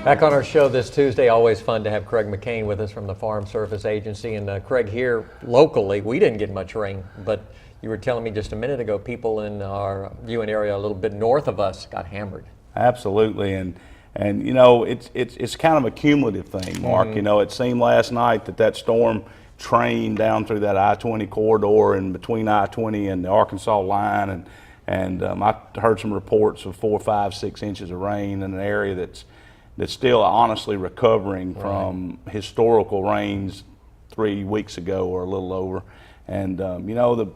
Back on our show this Tuesday, always fun to have Craig McCain with us from the Farm Service Agency. And Craig, here locally, we didn't get much rain, but you were telling me just a minute ago, people in our viewing area a little bit north of us got hammered. Absolutely, and you know, it's kind of a cumulative thing, Mark. You know, it seemed last night that storm trained down through that I-20 corridor and between I-20 and the Arkansas line, and I heard some reports of 4, 5, 6 inches of rain in an area that's still honestly recovering from historical rains 3 weeks ago or a little over. And you know,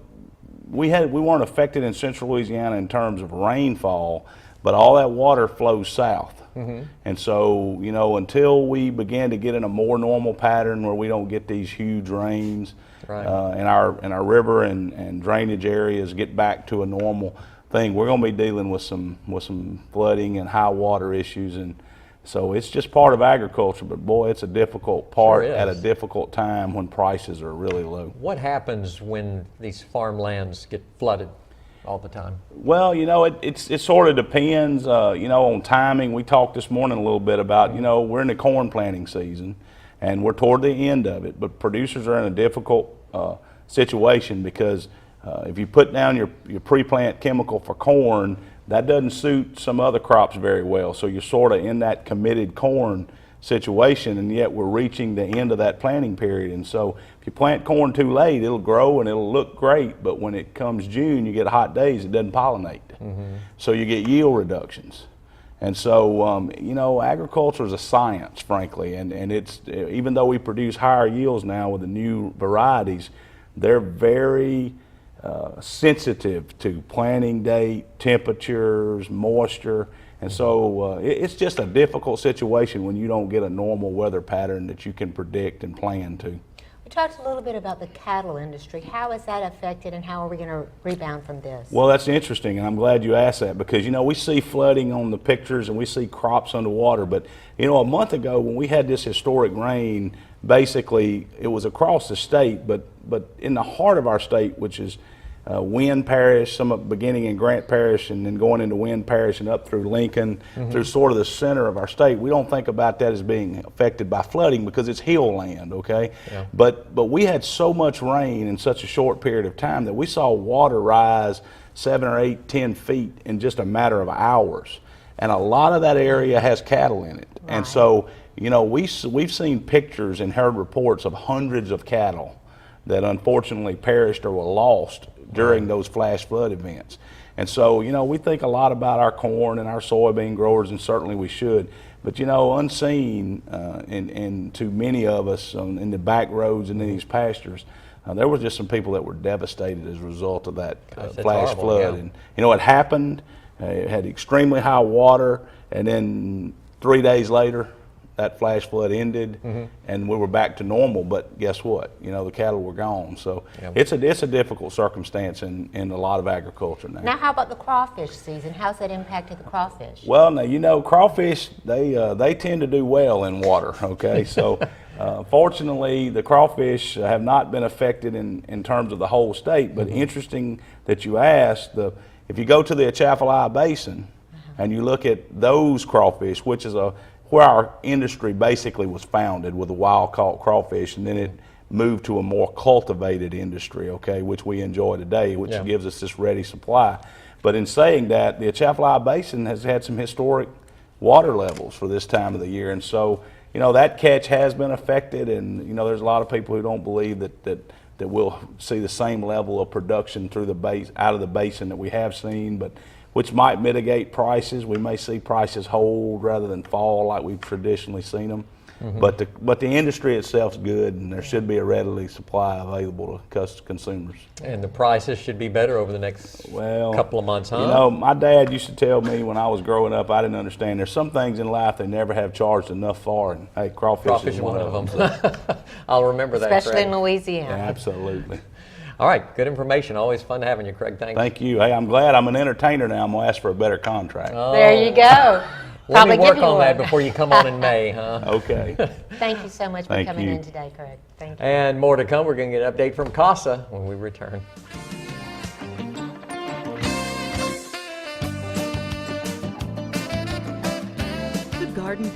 we weren't affected in central Louisiana in terms of rainfall, but all that water flows south. And so, you know, until we begin to get in a more normal pattern where we don't get these huge rains, and our river and drainage areas get back to a normal thing, we're going to be dealing with some flooding and high water issues. And so it's just part of agriculture, but boy, it's a difficult part at a difficult time when prices are really low. What happens when these farmlands get flooded all the time? Well, you know, it sort of depends, you know, on timing. We talked this morning a little bit about, you know, we're in the corn planting season and we're toward the end of it, but producers are in a difficult situation because if you put down your pre-plant chemical for corn, that doesn't suit some other crops very well. So you're sort of in that committed corn situation, and yet we're reaching the end of that planting period. And so if you plant corn too late, it'll grow and it'll look great, but when it comes June, you get hot days, it doesn't pollinate. So you get yield reductions. And so, you know, agriculture is a science, frankly, and it's, even though we produce higher yields now with the new varieties, they're very sensitive to planting date, temperatures, moisture, and so it's just a difficult situation when you don't get a normal weather pattern that you can predict and plan to. We talked a little bit about the cattle industry. How is that affected, and how are we going to rebound from this? Well, that's interesting, and I'm glad you asked that, because, you know, we see flooding on the pictures and we see crops underwater, but, you know, a month ago when we had this historic rain, basically it was across the state, but in the heart of our state, which is Wynn Parish, beginning in Grant Parish and then going into Wynn Parish and up through Lincoln, through sort of the center of our state. We don't think about that as being affected by flooding because it's hill land, okay? Yeah. But we had so much rain in such a short period of time that we saw water rise 7 or 8, 10 feet in just a matter of hours. And a lot of that area has cattle in it. Right. And so, you know, we've seen pictures and heard reports of hundreds of cattle that unfortunately perished or were lost during those flash flood events. And so, you know, we think a lot about our corn and our soybean growers, and certainly we should. But, you know, unseen and to many of us in the back roads and in these pastures, there were just some people that were devastated as a result of that flash flood. And, you know, it happened, it had extremely high water, and then 3 days later, that flash flood ended, and we were back to normal. But guess what? You know, the cattle were gone. So it's a difficult circumstance in a lot of agriculture now. Now, how about the crawfish season? How's that impacted the crawfish? Well, now, you know, crawfish, they tend to do well in water, okay? So fortunately, the crawfish have not been affected in terms of the whole state. But interesting that you asked, if you go to the Atchafalaya Basin and you look at those crawfish, which is where our industry basically was founded, with the wild-caught crawfish, and then it moved to a more cultivated industry, okay, which we enjoy today, which gives us this ready supply. But in saying that, the Atchafalaya Basin has had some historic water levels for this time of the year, and so, you know, that catch has been affected, and, you know, there's a lot of people who don't believe that we'll see the same level of production through out of the basin that we have seen, but which might mitigate prices. We may see prices hold rather than fall like we've traditionally seen them. But the industry itself is good, and there should be a readily supply available to consumers. And the prices should be better over the next couple of months, huh? You know, my dad used to tell me when I was growing up, I didn't understand, there's some things in life they never have charged enough for, and hey, crawfish is one of them. So. I'll remember that, especially in Louisiana. Yeah, absolutely. All right, good information. Always fun having you, Craig. Thank you. Hey, I'm glad I'm an entertainer now. I'm going to ask for a better contract. Oh. There you go. Let me work on that before you come on in May, huh? Okay. Thank you so much for coming in today, Craig. Thank you. And more to come. We're going to get an update from CASA when we return. Good garden